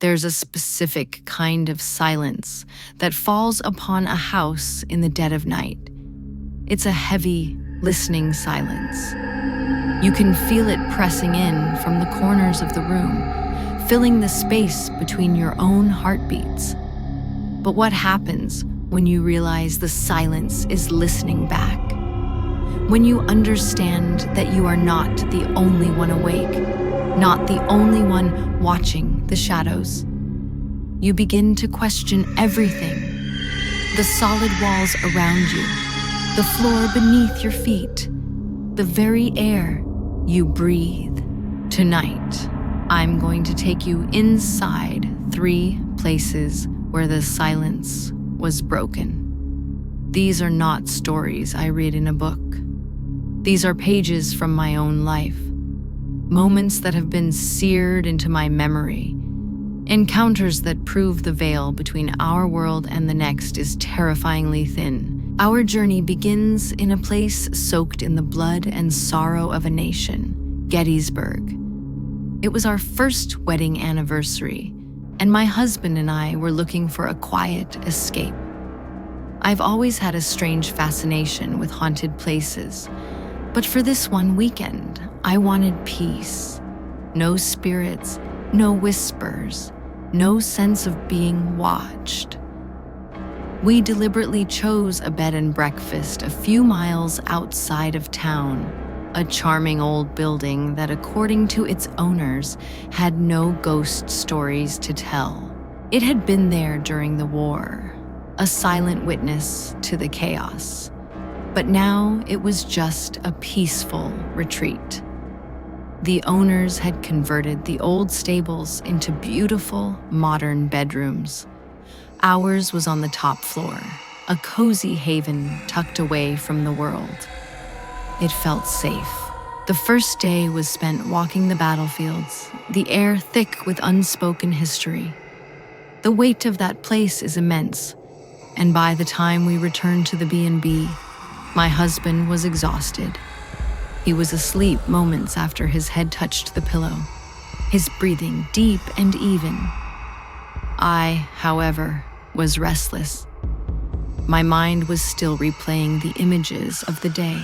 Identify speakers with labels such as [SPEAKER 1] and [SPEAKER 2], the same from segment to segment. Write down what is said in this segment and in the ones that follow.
[SPEAKER 1] There's a specific kind of silence that falls upon a house in the dead of night. It's a heavy, listening silence. You can feel it pressing in from the corners of the room, filling the space between your own heartbeats. But what happens when you realize the silence is listening back? When you understand that you are not the only one awake, not the only one watching the shadows. You begin to question everything. The solid walls around you, the floor beneath your feet, the very air you breathe. Tonight, I'm going to take you inside 3 places where the silence was broken. These are not stories I read in a book. These are pages from my own life, moments that have been seared into my memory, encounters that prove the veil between our world and the next is terrifyingly thin. Our journey begins in a place soaked in the blood and sorrow of a nation, Gettysburg. It was our first wedding anniversary, and my husband and I were looking for a quiet escape. I've always had a strange fascination with haunted places, but for this one weekend, I wanted peace. No spirits, no whispers, no sense of being watched. We deliberately chose a bed and breakfast a few miles outside of town, a charming old building that, according to its owners, had no ghost stories to tell. It had been there during the war, a silent witness to the chaos. But now it was just a peaceful retreat. The owners had converted the old stables into beautiful, modern bedrooms. Ours was on the top floor, a cozy haven tucked away from the world. It felt safe. The first day was spent walking the battlefields, the air thick with unspoken history. The weight of that place is immense, and by the time we returned to the B&B, my husband was exhausted. He was asleep moments after his head touched the pillow, his breathing deep and even. I, however, was restless. My mind was still replaying the images of the day,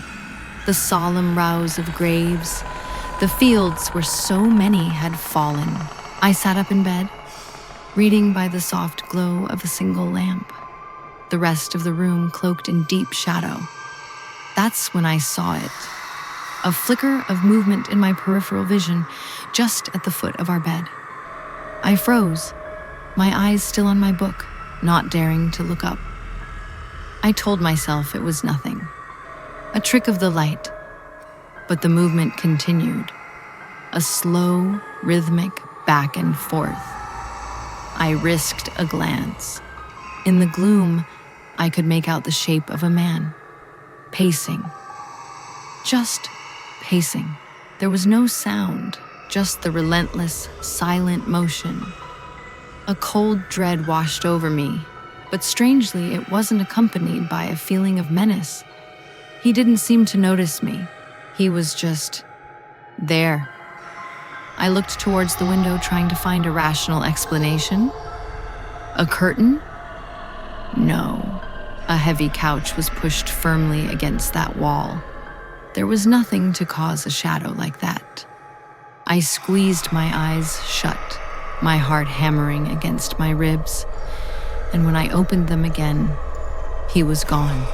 [SPEAKER 1] the solemn rows of graves, the fields where so many had fallen. I sat up in bed, reading by the soft glow of a single lamp, the rest of the room cloaked in deep shadow. That's when I saw it. A flicker of movement in my peripheral vision, just at the foot of our bed. I froze, my eyes still on my book, not daring to look up. I told myself it was nothing, a trick of the light, but the movement continued, a slow, rhythmic back and forth. I risked a glance. In the gloom, I could make out the shape of a man, pacing. Just pacing. There was no sound, just the relentless, silent motion. A cold dread washed over me, but strangely, it wasn't accompanied by a feeling of menace. He didn't seem to notice me. He was just there. I looked towards the window, trying to find a rational explanation. A curtain? No. A heavy couch was pushed firmly against that wall. There was nothing to cause a shadow like that. I squeezed my eyes shut, my heart hammering against my ribs, and when I opened them again, he was gone.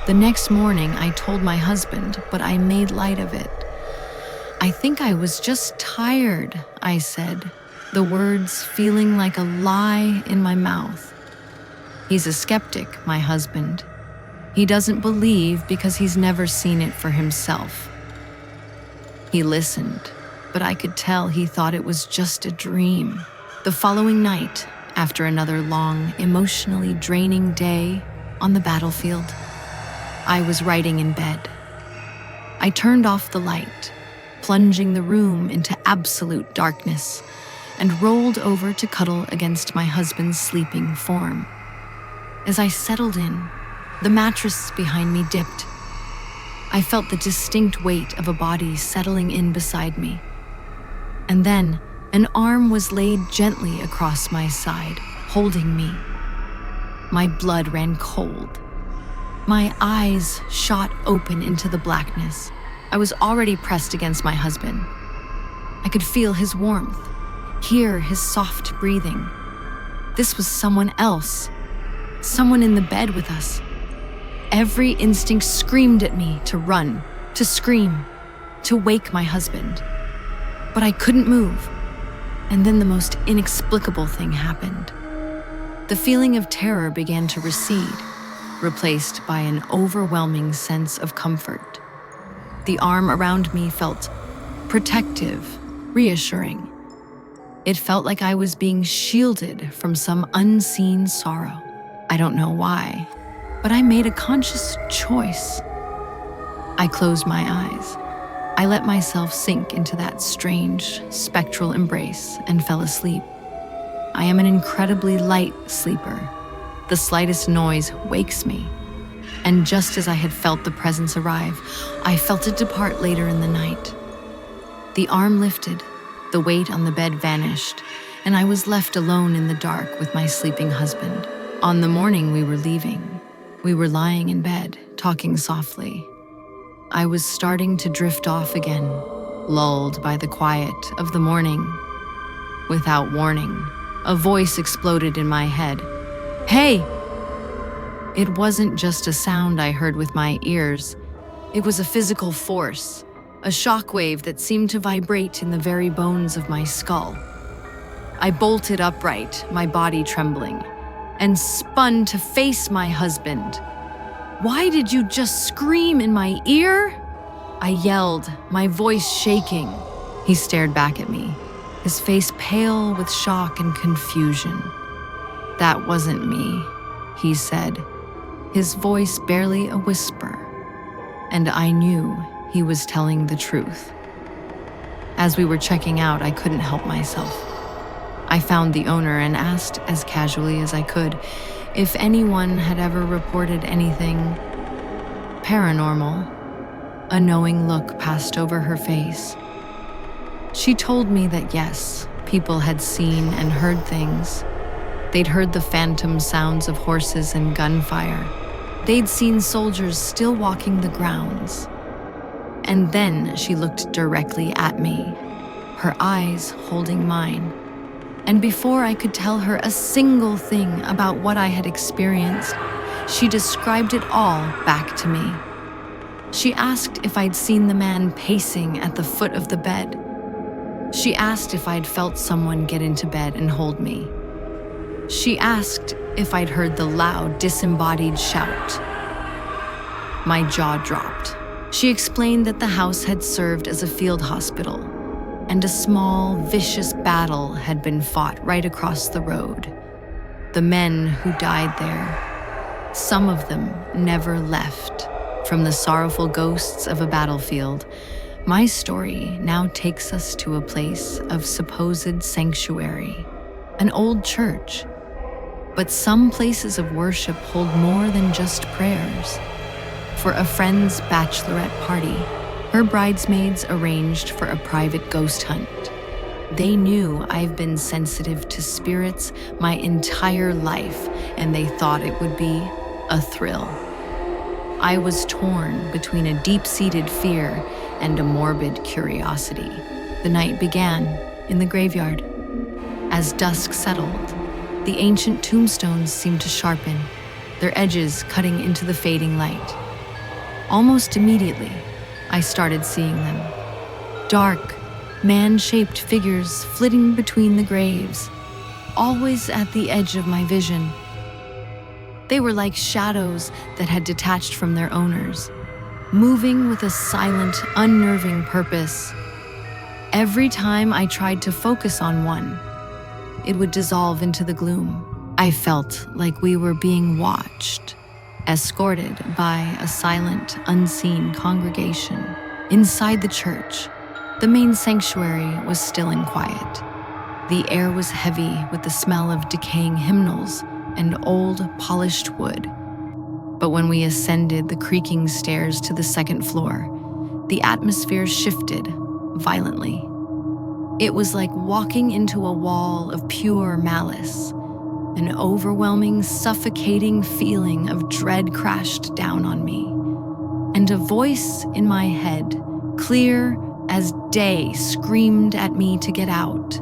[SPEAKER 1] The next morning, I told my husband, but I made light of it. I think I was just tired, I said, the words feeling like a lie in my mouth. He's a skeptic, my husband. He doesn't believe because he's never seen it for himself. He listened, but I could tell he thought it was just a dream. The following night, after another long, emotionally draining day on the battlefield, I was writing in bed. I turned off the light, plunging the room into absolute darkness, and rolled over to cuddle against my husband's sleeping form. As I settled in, the mattress behind me dipped. I felt the distinct weight of a body settling in beside me. And then, An arm was laid gently across my side, holding me. My blood ran cold. My eyes shot open into the blackness. I was already pressed against my husband. I could feel his warmth, hear his soft breathing. This was someone else, someone in the bed with us. Every instinct screamed at me to run, to scream, to wake my husband. But I couldn't move. And then the most inexplicable thing happened. The feeling of terror began to recede, replaced by an overwhelming sense of comfort. The arm around me felt protective, reassuring. It felt like I was being shielded from some unseen sorrow. I don't know why, but I made a conscious choice. I closed my eyes. I let myself sink into that strange, spectral embrace and fell asleep. I am an incredibly light sleeper. The slightest noise wakes me. And just as I had felt the presence arrive, I felt it depart later in the night. The arm lifted, the weight on the bed vanished, and I was left alone in the dark with my sleeping husband. On the morning we were leaving, we were lying in bed, talking softly. I was starting to drift off again, lulled by the quiet of the morning. Without warning, a voice exploded in my head. "Hey!" It wasn't just a sound I heard with my ears. It was a physical force, a shockwave that seemed to vibrate in the very bones of my skull. I bolted upright, my body trembling, and spun to face my husband. "Why did you just scream in my ear?" I yelled, my voice shaking. He stared back at me, his face pale with shock and confusion. "That wasn't me," he said, his voice barely a whisper. And I knew he was telling the truth. As we were checking out, I couldn't help myself. I found the owner and asked as casually as I could if anyone had ever reported anything paranormal. A knowing look passed over her face. She told me that yes, people had seen and heard things. They'd heard the phantom sounds of horses and gunfire. They'd seen soldiers still walking the grounds. And then she looked directly at me, her eyes holding mine. And before I could tell her a single thing about what I had experienced, she described it all back to me. She asked if I'd seen the man pacing at the foot of the bed. She asked if I'd felt someone get into bed and hold me. She asked if I'd heard the loud, disembodied shout. My jaw dropped. She explained that the house had served as a field hospital, and a small, vicious battle had been fought right across the road. The men who died there, some of them never left. From the sorrowful ghosts of a battlefield, my story now takes us to a place of supposed sanctuary, an old church. But some places of worship hold more than just prayers. For a friend's bachelorette party, her bridesmaids arranged for a private ghost hunt. They knew I've been sensitive to spirits my entire life, and they thought it would be a thrill. I was torn between a deep-seated fear and a morbid curiosity. The night began in the graveyard. As dusk settled, the ancient tombstones seemed to sharpen, their edges cutting into the fading light. Almost immediately, I started seeing them. Dark, man-shaped figures flitting between the graves, always at the edge of my vision. They were like shadows that had detached from their owners, moving with a silent, unnerving purpose. Every time I tried to focus on one, it would dissolve into the gloom. I felt like we were being watched, escorted by a silent, unseen congregation. Inside the church, the main sanctuary was still and quiet. The air was heavy with the smell of decaying hymnals and old, polished wood. But when we ascended the creaking stairs to the second floor, the atmosphere shifted violently. It was like walking into a wall of pure malice. An overwhelming, suffocating feeling of dread crashed down on me. And a voice in my head, clear as day, screamed at me to get out.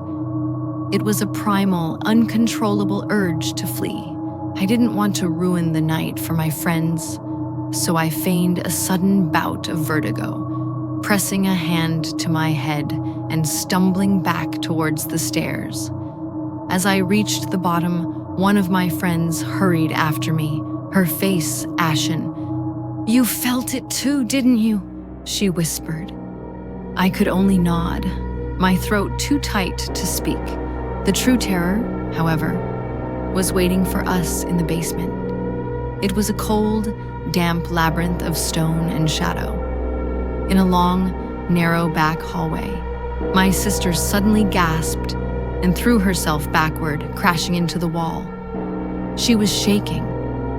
[SPEAKER 1] It was a primal, uncontrollable urge to flee. I didn't want to ruin the night for my friends, so I feigned a sudden bout of vertigo, pressing a hand to my head and stumbling back towards the stairs. As I reached the bottom, one of my friends hurried after me, her face ashen. "You felt it too, didn't you?" she whispered. I could only nod, my throat too tight to speak. The true terror, however, was waiting for us in the basement. It was a cold, damp labyrinth of stone and shadow. In a long, narrow back hallway, my sister suddenly gasped and threw herself backward, crashing into the wall. She was shaking,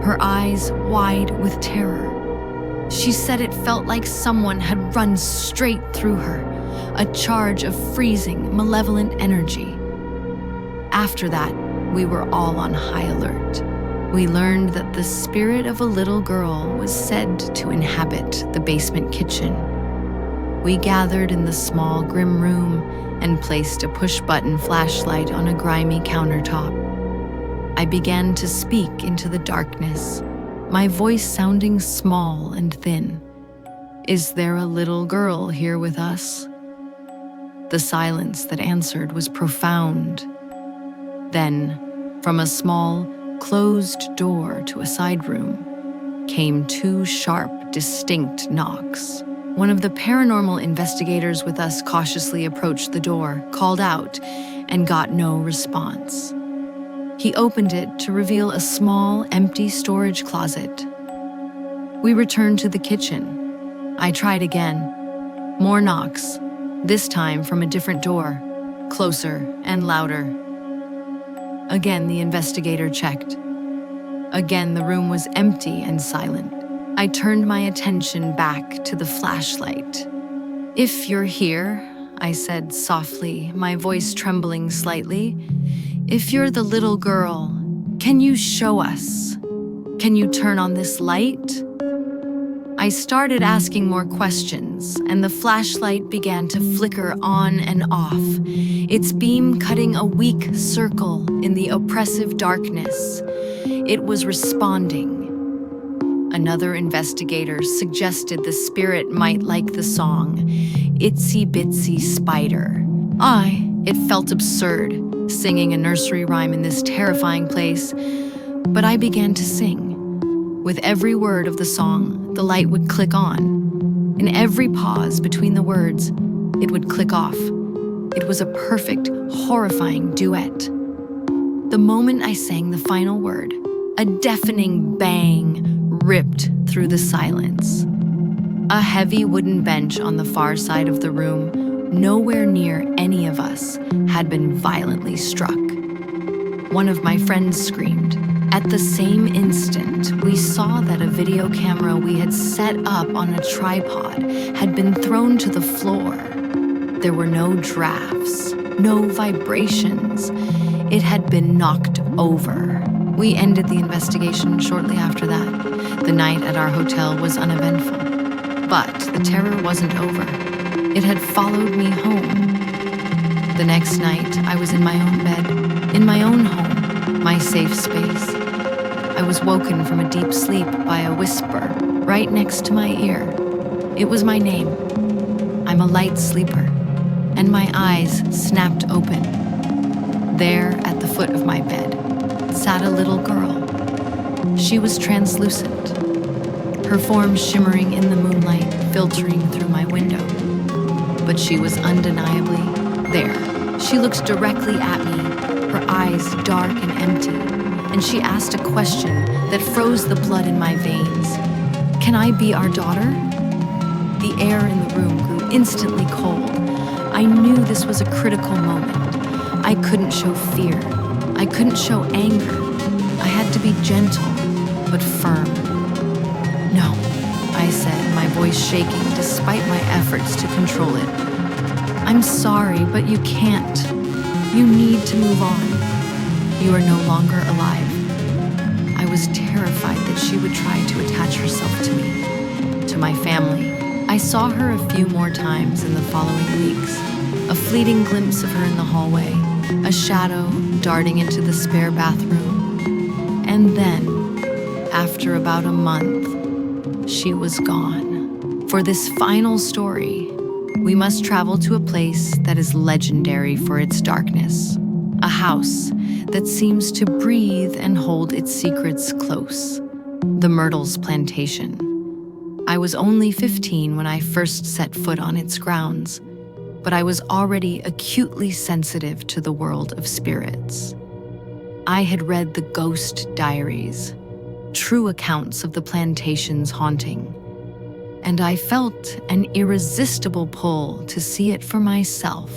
[SPEAKER 1] her eyes wide with terror. She said it felt like someone had run straight through her, a charge of freezing, malevolent energy. After that, we were all on high alert. We learned that the spirit of a little girl was said to inhabit the basement kitchen. We gathered in the small, grim room and placed a push-button flashlight on a grimy countertop. I began to speak into the darkness, my voice sounding small and thin. "Is there a little girl here with us?" The silence that answered was profound. Then, from a small, closed door to a side room, came two sharp, distinct knocks. One of the paranormal investigators with us cautiously approached the door, called out, and got no response. He opened it to reveal a small, empty storage closet. We returned to the kitchen. I tried again. More knocks, this time from a different door, closer and louder. Again, the investigator checked. Again, the room was empty and silent. I turned my attention back to the flashlight. "If you're here," I said softly, my voice trembling slightly, "if you're the little girl, can you show us? Can you turn on this light?" I started asking more questions, and the flashlight began to flicker on and off, its beam cutting a weak circle in the oppressive darkness. It was responding. Another investigator suggested the spirit might like the song, "Itsy Bitsy Spider." It felt absurd, singing a nursery rhyme in this terrifying place, but I began to sing. With every word of the song, the light would click on. In every pause between the words, it would click off. It was a perfect, horrifying duet. The moment I sang the final word, a deafening bang ripped through the silence. A heavy wooden bench on the far side of the room, nowhere near any of us, had been violently struck. One of my friends screamed. At the same instant, we saw that a video camera we had set up on a tripod had been thrown to the floor. There were no drafts, no vibrations. It had been knocked over. We ended the investigation shortly after that. The night at our hotel was uneventful. But the terror wasn't over. It had followed me home. The next night, I was in my own bed, in my own home, my safe space. I was woken from a deep sleep by a whisper right next to my ear. It was my name. I'm a light sleeper, and my eyes snapped open. There, at the foot of my bed, sat a little girl. She was translucent, her form shimmering in the moonlight, filtering through my window. But she was undeniably there. She looked directly at me, her eyes dark and empty, and she asked a question that froze the blood in my veins. "Can I be our daughter?" The air in the room grew instantly cold. I knew this was a critical moment. I couldn't show fear. I couldn't show anger. I had to be gentle, but firm. "No," I said, my voice shaking despite my efforts to control it. I'm sorry, but you can't. You need to move on. You are no longer alive. I was terrified that she would try to attach herself to me, to my family. I saw her a few more times in the following weeks. A fleeting glimpse of her in the hallway, a shadow darting into the spare bathroom. And then, after about a month, she was gone. For this final story, we must travel to a place that is legendary for its darkness. A house that seems to breathe and hold its secrets close. The Myrtles Plantation. I was only 15 when I first set foot on its grounds, but I was already acutely sensitive to the world of spirits. I had read the ghost diaries, true accounts of the plantation's haunting, and I felt an irresistible pull to see it for myself.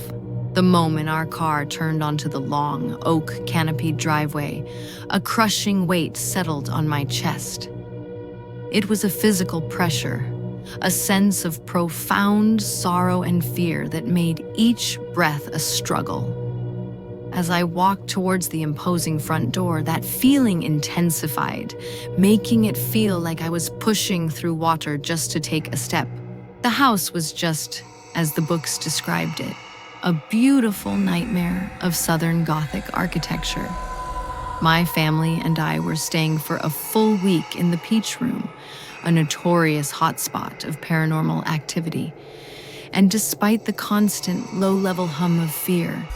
[SPEAKER 1] The moment our car turned onto the long, oak-canopied driveway, a crushing weight settled on my chest. It was a physical pressure, a sense of profound sorrow and fear that made each breath a struggle. As I walked towards the imposing front door, that feeling intensified, making it feel like I was pushing through water just to take a step. The house was just as the books described it, a beautiful nightmare of Southern Gothic architecture. My family and I were staying for a full week in the Peach Room, a notorious hotspot of paranormal activity. And despite the constant low-level hum of fear,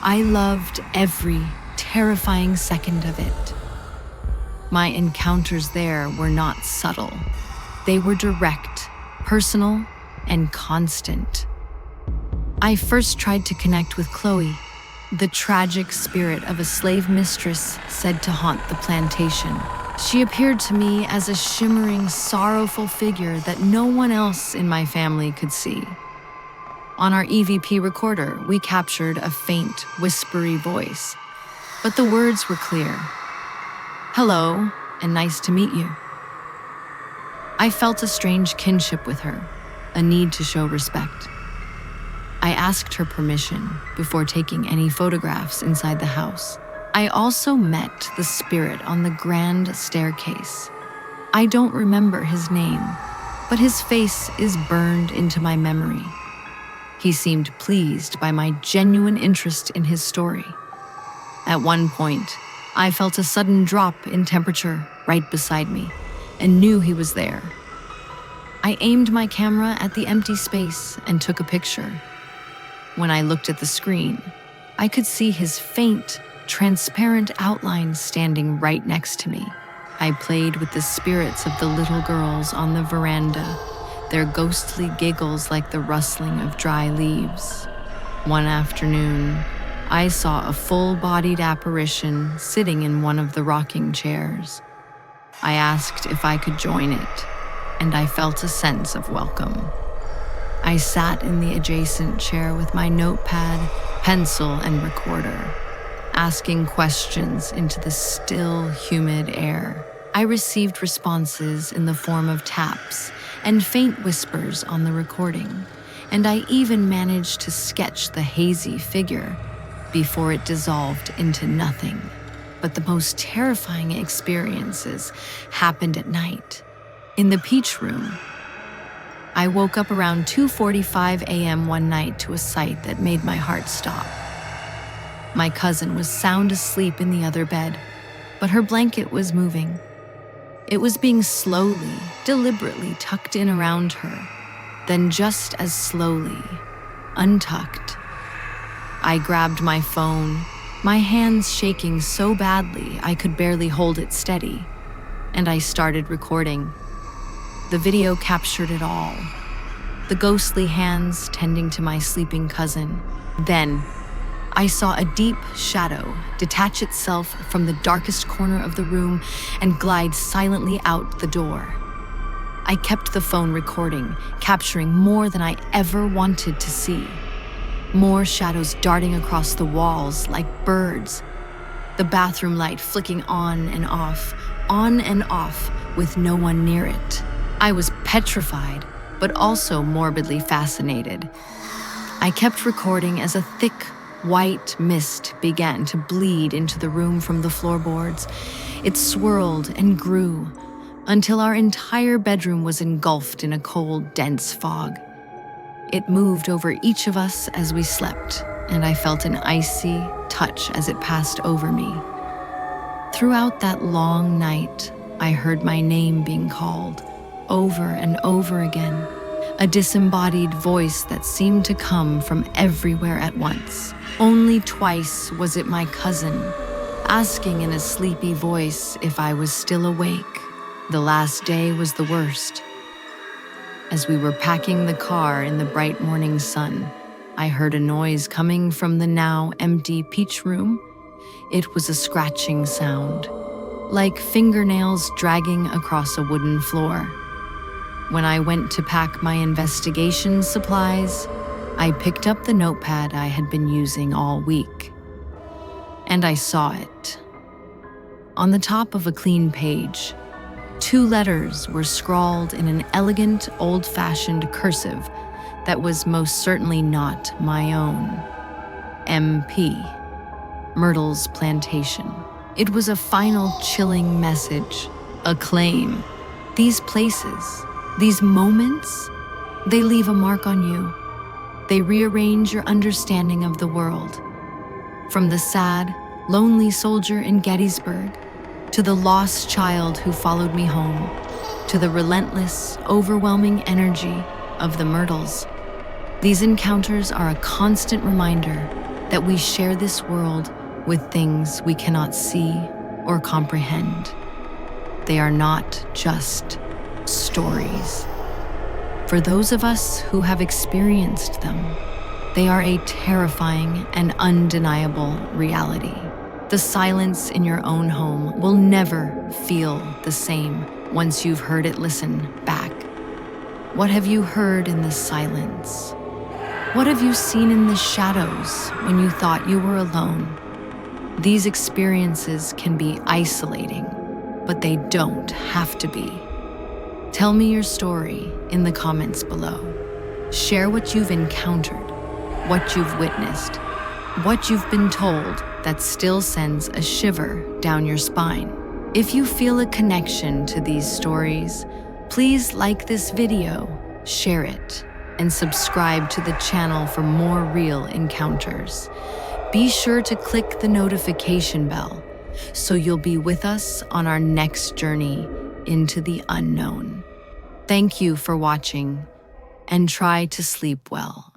[SPEAKER 1] I loved every terrifying second of it. My encounters there were not subtle. They were direct, personal, and constant. I first tried to connect with Chloe, the tragic spirit of a slave mistress said to haunt the plantation. She appeared to me as a shimmering, sorrowful figure that no one else in my family could see. On our EVP recorder, we captured a faint, whispery voice, but the words were clear. "Hello, and nice to meet you." I felt a strange kinship with her, a need to show respect. I asked her permission before taking any photographs inside the house. I also met the spirit on the grand staircase. I don't remember his name, but his face is burned into my memory. He seemed pleased by my genuine interest in his story. At one point, I felt a sudden drop in temperature right beside me and knew he was there. I aimed my camera at the empty space and took a picture. When I looked at the screen, I could see his faint, transparent outline standing right next to me. I played with the spirits of the little girls on the veranda, their ghostly giggles like the rustling of dry leaves. One afternoon, I saw a full-bodied apparition sitting in one of the rocking chairs. I asked if I could join it, and I felt a sense of welcome. I sat in the adjacent chair with my notepad, pencil, and recorder, asking questions into the still, humid air. I received responses in the form of taps and faint whispers on the recording, and I even managed to sketch the hazy figure before it dissolved into nothing. But the most terrifying experiences happened at night. In the Peach Room, I woke up around 2:45 a.m. one night to a sight that made my heart stop. My cousin was sound asleep in the other bed, but her blanket was moving. It was being slowly, deliberately tucked in around her, then just as slowly, untucked. I grabbed my phone, my hands shaking so badly I could barely hold it steady, and I started recording. The video captured it all. The ghostly hands tending to my sleeping cousin. Then, I saw a deep shadow detach itself from the darkest corner of the room and glide silently out the door. I kept the phone recording, capturing more than I ever wanted to see. More shadows darting across the walls like birds. The bathroom light flicking on and off, with no one near it. I was petrified, but also morbidly fascinated. I kept recording as a thick, white mist began to bleed into the room from the floorboards. It swirled and grew until our entire bedroom was engulfed in a cold, dense fog. It moved over each of us as we slept, and I felt an icy touch as it passed over me. Throughout that long night, I heard my name being called over and over again, a disembodied voice that seemed to come from everywhere at once. Only twice was it my cousin, asking in a sleepy voice if I was still awake. The last day was the worst. As we were packing the car in the bright morning sun, I heard a noise coming from the now empty peach room. It was a scratching sound, like fingernails dragging across a wooden floor. When I went to pack my investigation supplies, I picked up the notepad I had been using all week. And I saw it. On the top of a clean page, 2 letters were scrawled in an elegant, old-fashioned cursive that was most certainly not my own. MP. Myrtles Plantation. It was a final chilling message, a claim. These places, these moments, they leave a mark on you. They rearrange your understanding of the world. From the sad, lonely soldier in Gettysburg, to the lost child who followed me home, to the relentless, overwhelming energy of the Myrtles. These encounters are a constant reminder that we share this world with things we cannot see or comprehend. They are not just stories. For those of us who have experienced them, they are a terrifying and undeniable reality. The silence in your own home will never feel the same once you've heard it listen back. What have you heard in the silence? What have you seen in the shadows when you thought you were alone? These experiences can be isolating, but they don't have to be. Tell me your story in the comments below. Share what you've encountered, what you've witnessed, what you've been told that still sends a shiver down your spine. If you feel a connection to these stories, please like this video, share it, and subscribe to the channel for more real encounters. Be sure to click the notification bell so you'll be with us on our next journey into the unknown. Thank you for watching, and try to sleep well.